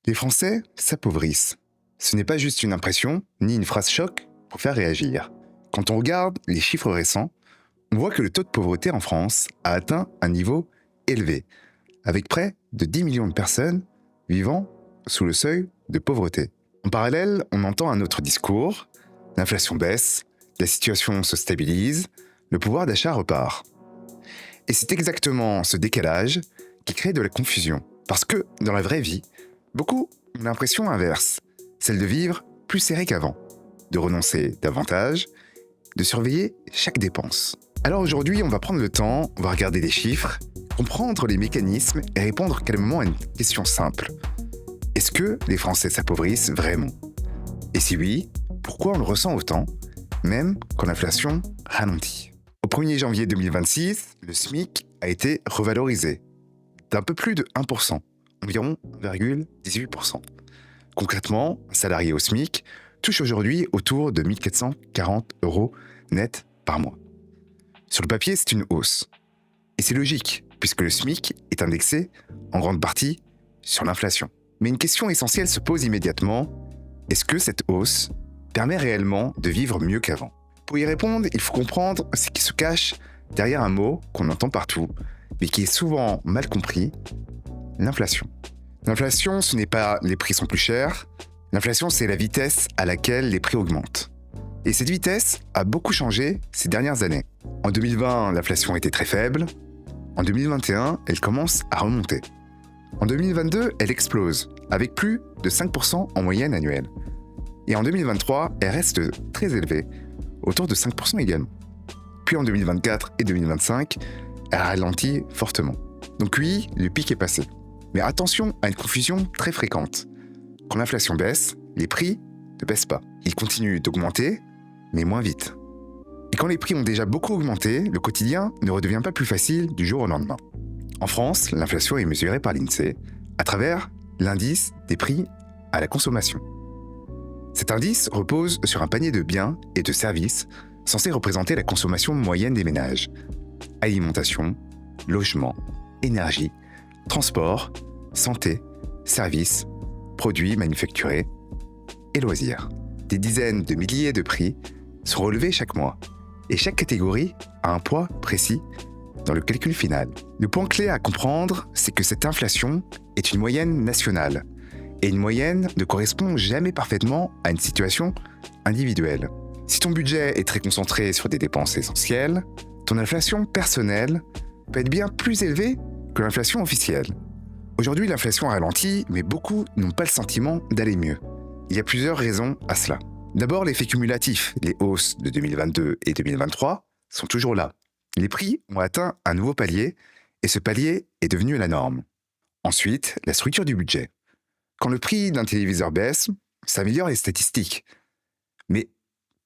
Les Français s'appauvrissent. Ce n'est pas juste une impression, ni une phrase choc pour faire réagir. Quand on regarde les chiffres récents, on voit que le taux de pauvreté en France a atteint un niveau élevé, avec près de 10 millions de personnes vivant sous le seuil de pauvreté. En parallèle, on entend un autre discours, l'inflation baisse, la situation se stabilise, le pouvoir d'achat repart. Et c'est exactement ce décalage qui crée de la confusion. Parce que, dans la vraie vie, beaucoup ont l'impression inverse, celle de vivre plus serré qu'avant, de renoncer davantage, de surveiller chaque dépense. Alors aujourd'hui, on va prendre le temps, on va regarder les chiffres, comprendre les mécanismes et répondre calmement à une question simple. Est-ce que les Français s'appauvrissent vraiment ? Et si oui, pourquoi on le ressent autant, même quand l'inflation ralentit ? Au 1er janvier 2026, le SMIC a été revalorisé d'un peu plus de 1%, environ 1,18%. Concrètement, un salarié au SMIC touche aujourd'hui autour de 1 440 € net par mois. Sur le papier, c'est une hausse. Et c'est logique, puisque le SMIC est indexé en grande partie sur l'inflation. Mais une question essentielle se pose immédiatement. Est-ce que cette hausse permet réellement de vivre mieux qu'avant ? Pour y répondre, il faut comprendre ce qui se cache derrière un mot qu'on entend partout, mais qui est souvent mal compris, l'inflation. L'inflation, ce n'est pas les prix sont plus chers. L'inflation, c'est la vitesse à laquelle les prix augmentent. Et cette vitesse a beaucoup changé ces dernières années. En 2020, l'inflation était très faible. En 2021, elle commence à remonter. En 2022, elle explose, avec plus de 5% en moyenne annuelle. Et en 2023, elle reste très élevée, autour de 5% également. Puis en 2024 et 2025, elle ralentit fortement. Donc oui, le pic est passé. Mais attention à une confusion très fréquente. Quand l'inflation baisse, les prix ne baissent pas. Ils continuent d'augmenter, mais moins vite. Et quand les prix ont déjà beaucoup augmenté, le quotidien ne redevient pas plus facile du jour au lendemain. En France, l'inflation est mesurée par l'INSEE à travers l'indice des prix à la consommation. Cet indice repose sur un panier de biens et de services censé représenter la consommation moyenne des ménages. Alimentation, logement, énergie, transport, santé, services, produits manufacturés et loisirs. Des dizaines de milliers de prix sont relevés chaque mois et chaque catégorie a un poids précis dans le calcul final. Le point clé à comprendre, c'est que cette inflation est une moyenne nationale et une moyenne ne correspond jamais parfaitement à une situation individuelle. Si ton budget est très concentré sur des dépenses essentielles, ton inflation personnelle peut être bien plus élevée que l'inflation officielle. Aujourd'hui, l'inflation ralentit, mais beaucoup n'ont pas le sentiment d'aller mieux. Il y a plusieurs raisons à cela. D'abord, l'effet cumulatif. Les hausses de 2022 et 2023 sont toujours là. Les prix ont atteint un nouveau palier et ce palier est devenu la norme. Ensuite, la structure du budget. Quand le prix d'un téléviseur baisse, ça améliore les statistiques. Mais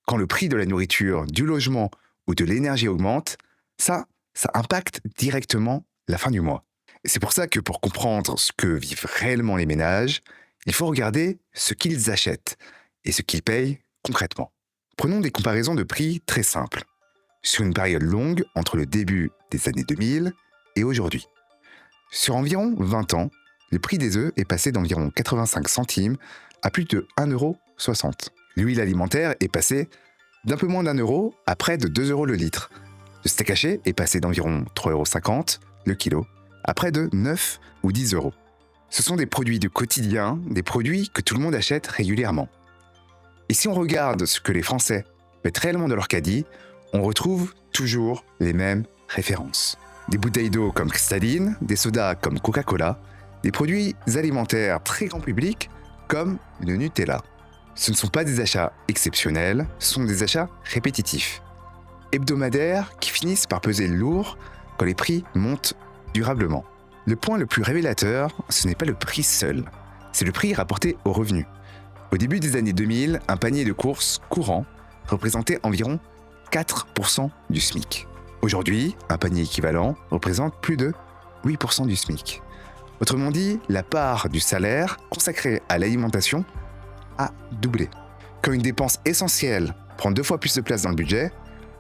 quand le prix de la nourriture, du logement ou de l'énergie augmente, ça impacte directement la fin du mois. Et c'est pour ça que pour comprendre ce que vivent réellement les ménages, il faut regarder ce qu'ils achètent et ce qu'ils payent concrètement. Prenons des comparaisons de prix très simples. Sur une période longue entre le début des années 2000 et aujourd'hui. Sur environ 20 ans, le prix des œufs est passé d'environ 85 centimes à plus de 1,60 €. L'huile alimentaire est passée d'un peu moins d'1 € à près de 2 € le litre. Le steak haché est passé d'environ 3,50 € le kilo à près de 9 ou 10 €. Ce sont des produits de quotidien, des produits que tout le monde achète régulièrement. Et si on regarde ce que les Français mettent réellement dans leur caddie, on retrouve toujours les mêmes références. Des bouteilles d'eau comme cristalline, des sodas comme Coca-Cola, des produits alimentaires très grand public comme le Nutella. Ce ne sont pas des achats exceptionnels, ce sont des achats répétitifs, hebdomadaires qui finissent par peser lourd quand les prix montent durablement. Le point le plus révélateur, ce n'est pas le prix seul, c'est le prix rapporté aux revenus. Au début des années 2000, un panier de courses courant représentait environ 4% du SMIC. Aujourd'hui, un panier équivalent représente plus de 8% du SMIC. Autrement dit, la part du salaire consacrée à l'alimentation a doublé. Quand une dépense essentielle prend 2 fois plus de place dans le budget,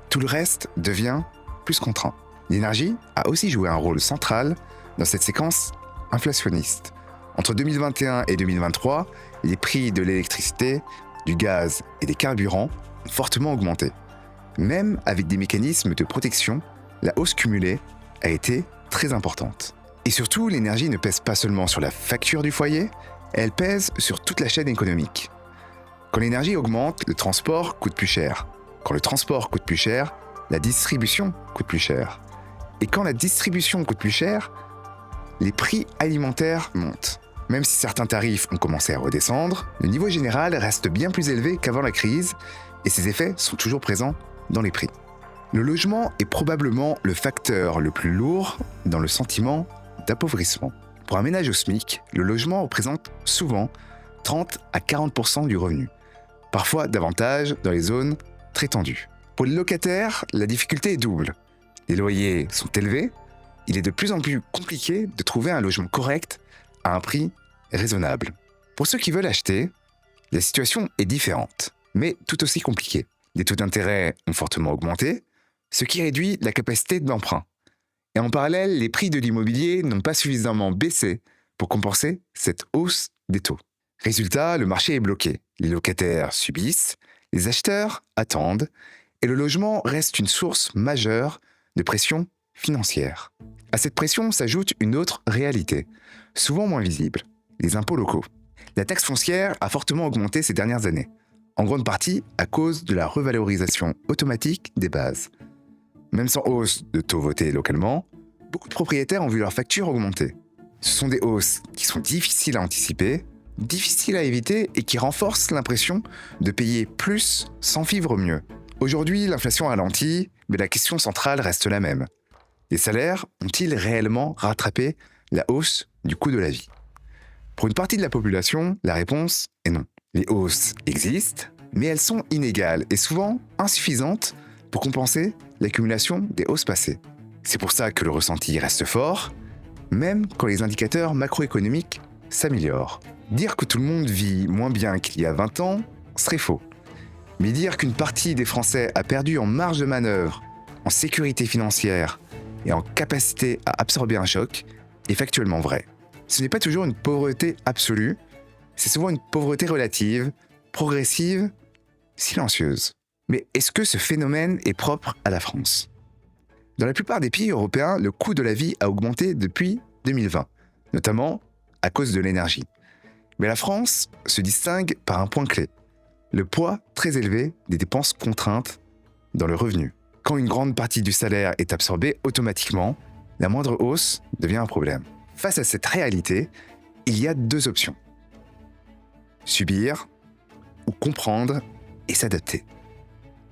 tout le reste devient plus contraint. L'énergie a aussi joué un rôle central dans cette séquence inflationniste. Entre 2021 et 2023, les prix de l'électricité, du gaz et des carburants ont fortement augmenté. Même avec des mécanismes de protection, la hausse cumulée a été très importante. Et surtout, l'énergie ne pèse pas seulement sur la facture du foyer, elle pèse sur toute la chaîne économique. Quand l'énergie augmente, le transport coûte plus cher. Quand le transport coûte plus cher, la distribution coûte plus cher. Et quand la distribution coûte plus cher, les prix alimentaires montent. Même si certains tarifs ont commencé à redescendre, le niveau général reste bien plus élevé qu'avant la crise et ses effets sont toujours présents dans les prix. Le logement est probablement le facteur le plus lourd dans le sentiment d'appauvrissement. Pour un ménage au SMIC, le logement représente souvent 30 à 40% du revenu, parfois davantage dans les zones très tendues. Pour les locataires, la difficulté est double. Les loyers sont élevés, il est de plus en plus compliqué de trouver un logement correct à un prix raisonnable. Pour ceux qui veulent acheter, la situation est différente, mais tout aussi compliquée. Les taux d'intérêt ont fortement augmenté, ce qui réduit la capacité d'emprunt. Et en parallèle, les prix de l'immobilier n'ont pas suffisamment baissé pour compenser cette hausse des taux. Résultat, le marché est bloqué. Les locataires subissent, les acheteurs attendent, et le logement reste une source majeure de pression financière. À cette pression s'ajoute une autre réalité, souvent moins visible, les impôts locaux. La taxe foncière a fortement augmenté ces dernières années, en grande partie à cause de la revalorisation automatique des bases. Même sans hausse de taux votés localement, beaucoup de propriétaires ont vu leurs factures augmenter. Ce sont des hausses qui sont difficiles à anticiper, difficiles à éviter et qui renforcent l'impression de payer plus sans vivre mieux. Aujourd'hui, l'inflation ralentit, mais la question centrale reste la même. Les salaires ont-ils réellement rattrapé la hausse du coût de la vie ? Pour une partie de la population, la réponse est non. Les hausses existent, mais elles sont inégales et souvent insuffisantes pour compenser l'accumulation des hausses passées. C'est pour ça que le ressenti reste fort, même quand les indicateurs macroéconomiques s'améliorent. Dire que tout le monde vit moins bien qu'il y a 20 ans serait faux. Mais dire qu'une partie des Français a perdu en marge de manœuvre, en sécurité financière et en capacité à absorber un choc est factuellement vrai. Ce n'est pas toujours une pauvreté absolue, c'est souvent une pauvreté relative, progressive, silencieuse. Mais est-ce que ce phénomène est propre à la France ? Dans la plupart des pays européens, le coût de la vie a augmenté depuis 2020, notamment à cause de l'énergie. Mais la France se distingue par un point clé, le poids très élevé des dépenses contraintes dans le revenu. Quand une grande partie du salaire est absorbée automatiquement, la moindre hausse devient un problème. Face à cette réalité, il y a deux options. Subir ou comprendre et s'adapter.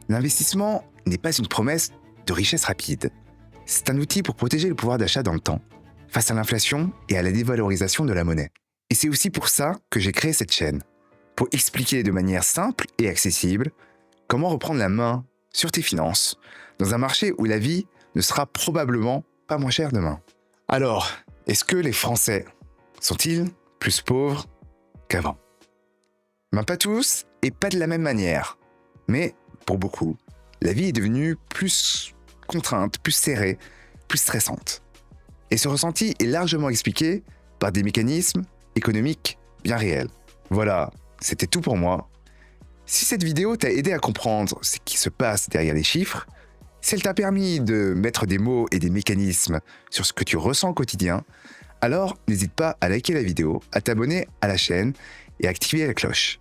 L'investissement n'est pas une promesse de richesse rapide. C'est un outil pour protéger le pouvoir d'achat dans le temps, face à l'inflation et à la dévalorisation de la monnaie. Et c'est aussi pour ça que j'ai créé cette chaîne, pour expliquer de manière simple et accessible comment reprendre la main sur tes finances dans un marché où la vie ne sera probablement pas moins chère demain. Alors, est-ce que les Français sont-ils plus pauvres qu'avant ? Ben pas tous et pas de la même manière, mais pour beaucoup, la vie est devenue plus contrainte, plus serrée, plus stressante. Et ce ressenti est largement expliqué par des mécanismes économiques bien réels. Voilà, c'était tout pour moi. Si cette vidéo t'a aidé à comprendre ce qui se passe derrière les chiffres, si elle t'a permis de mettre des mots et des mécanismes sur ce que tu ressens au quotidien, alors n'hésite pas à liker la vidéo, à t'abonner à la chaîne et à activer la cloche.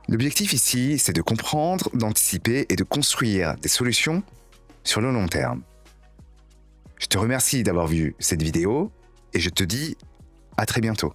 L'objectif ici, c'est de comprendre, d'anticiper et de construire des solutions sur le long terme. Je te remercie d'avoir vu cette vidéo et je te dis à très bientôt.